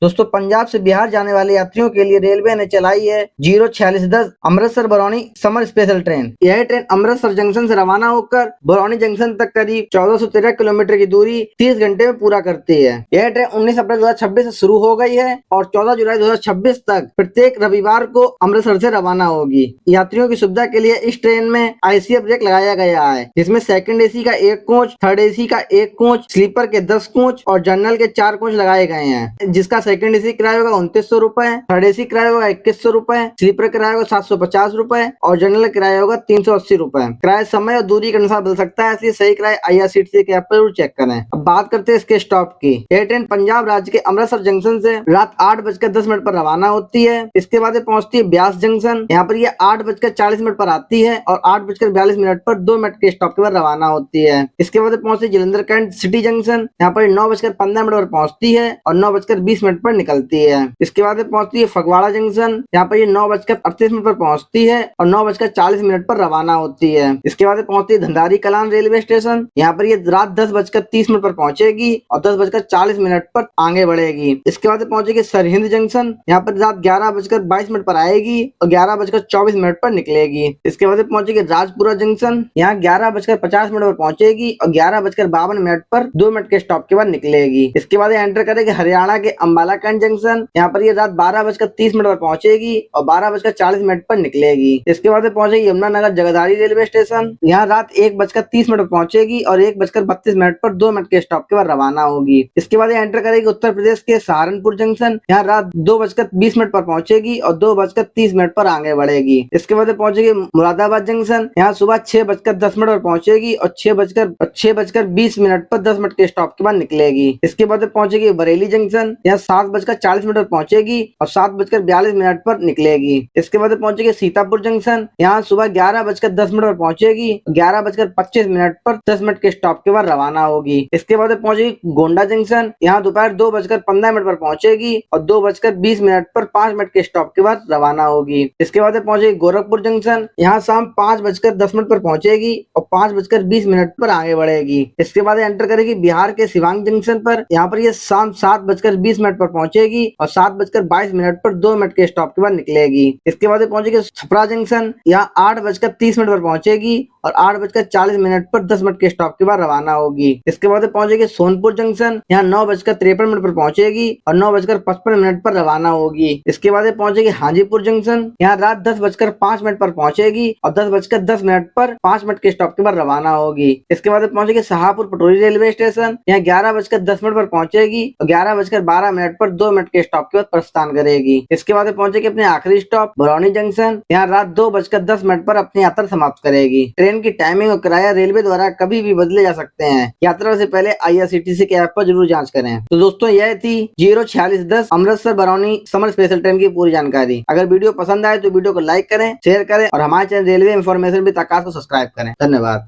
दोस्तों पंजाब से बिहार जाने वाले यात्रियों के लिए रेलवे ने चलाई है 04610 Amritsar Barauni summer special train. यह ट्रेन अमृतसर जंक्शन से रवाना होकर बरौनी जंक्शन तक करीब 1413 किलोमीटर की दूरी 30 घंटे में पूरा करती है। यह ट्रेन 19 अप्रैल 2026 से शुरू हो गई है और 14 जुलाई 2026 तक प्रत्येक रविवार को अमृतसर से रवाना होगी। यात्रियों की सुविधा के लिए इस ट्रेन में ICF ब्रेक लगाया गया है, जिसमें सेकंड AC का 1 कोच, थर्ड AC का 1 कोच, स्लीपर के 10 कोच और जनरल के 4 कोच लगाए गए हैं, जिसका सेकंड AC किराया होगा 2900 रुपए, थर्ड AC किराया होगा 2100 रुपए, स्लीपर किराया होगा 750 रुपए और जनरल किराया होगा 380 रुपए। किराया समय और दूरी के अनुसार मिल सकता है, इसलिए सही किराया IRCTC के ऐप पर चेक करें। अब बात करते हैं इसके स्टॉप की। यह ट्रेन पंजाब राज्य के अमृतसर जंक्शन से रात 8:10 पर रवाना होती है। इसके बाद पहुंचती है ब्यास जंक्शन। यहाँ पर यह 8:40 पर आती है और 8:42 पर 2 मिनट के स्टॉप के बाद रवाना होती है। इसके बाद पहुंचती है जलंधर कैंट सिटी जंक्शन। यहाँ पर 9:15 पर पहुंचती है और 9:20 पर निकलती है। इसके बाद पहुंचती है फगवाड़ा जंक्शन। यहाँ पर 9:38 पर पहुंचती है और 9:40 पर रवाना होती है। इसके बाद पहुंचती है धंधारी कलान रेलवे स्टेशन। यहाँ पर ये रात 10:30 पर पहुंचेगी और 10:40 पर आगे बढ़ेगी। इसके बाद पहुंचेगी सरहिंद जंक्शन। यहाँ पर रात 11:22 पर आएगी और 11:24 पर निकलेगी। इसके बाद पहुंचेगी राजपुरा जंक्शन। यहाँ 11:50 पर पहुंचेगी और 11:52 पर 2 मिनट के स्टॉप के बाद निकलेगी। इसके बाद एंटर करेगी हरियाणा के अंबाला कैंट जंक्शन। यहाँ पर ये रात 12:30 पर पहुंचेगी और 12:40 पर निकलेगी। इसके बाद पहुंचेगी यमुनानगर जगदारी रेलवे स्टेशन। यहाँ रात 1:30 पर पहुंचेगी और 1:32 पर 2 मिनट के स्टॉप के बाद रवाना होगी। इसके बाद एंटर करेगी उत्तर प्रदेश के सहारनपुर जंक्शन। यहाँ रात 2:20 पर पहुंचेगी और 2:30 पर आगे बढ़ेगी। इसके बाद पहुंचेगी मुरादाबाद जंक्शन। यहाँ सुबह 6:10 पर पहुंचेगी और 6:20 पर 10 मिनट के स्टॉप के बाद निकलेगी। इसके बाद पहुंचेगी बरेली जंक्शन। यहाँ 7:40 पर पहुंचेगी और 7:42 पर निकलेगी। इसके बाद पहुंचेगी सीतापुर जंक्शन। यहाँ सुबह 11:10 पर पहुंचेगी, 11:25 पर 10 मिनट के स्टॉप के बाद रवाना होगी। इसके बाद पहुंचेगी गोंडा जंक्शन। यहाँ दोपहर 2:15 पर पहुंचेगी और 2:20 पर 5 मिनट के स्टॉप के बाद रवाना होगी। इसके बाद पहुंचेगी गोरखपुर जंक्शन। यहाँ शाम 5:10 पर पहुंचेगी और 5:20 पर आगे बढ़ेगी। इसके बाद एंटर करेगी बिहार के सिवांग जंक्शन पर। यहाँ पर ये शाम 7:20 पर पहुंचेगी और 7:22 पर 2 मिनट के स्टॉप के बाद निकलेगी। इसके बाद पहुंचेगी छपरा जंक्शन। यहाँ 8:30 पर पहुंचेगी और 8:40 पर 10 मिनट के स्टॉप के बाद रवाना होगी। इसके बाद पहुंचेगी सोनपुर जंक्शन। यहाँ 9:53 पर पहुंचेगी और 9:55 पर रवाना होगी। इसके बाद पहुंचेगी हाजीपुर जंक्शन। यहाँ रात 10:05 पर पहुंचेगी और 10:10 पर 5 मिनट के स्टॉप के बाद रवाना होगी। इसके बाद पहुंचेगी शाहपुर पटोरी रेलवे स्टेशन। यहाँ 11:10 पर पहुंचेगी और 11:12 पर 2 मिनट के स्टॉप के बाद प्रस्थान करेगी। इसके बाद पहुंचेगी अपने आखिरी स्टॉप बरौनी जंक्शन। यहाँ रात 2:10 पर अपनी यात्रा समाप्त करेगी। ट्रेन की टाइमिंग और किराया रेलवे द्वारा कभी भी बदले जा सकते हैं। यात्रा से पहले IRCTC के ऐप पर जरूर जांच करें। तो दोस्तों यह थी 04610 Amritsar Barauni summer special train की पूरी जानकारी। अगर वीडियो पसंद आए तो वीडियो को लाइक करें, शेयर करें और हमारे चैनल रेलवे इन्फॉर्मेशन विद आकाश को सब्सक्राइब करें। धन्यवाद।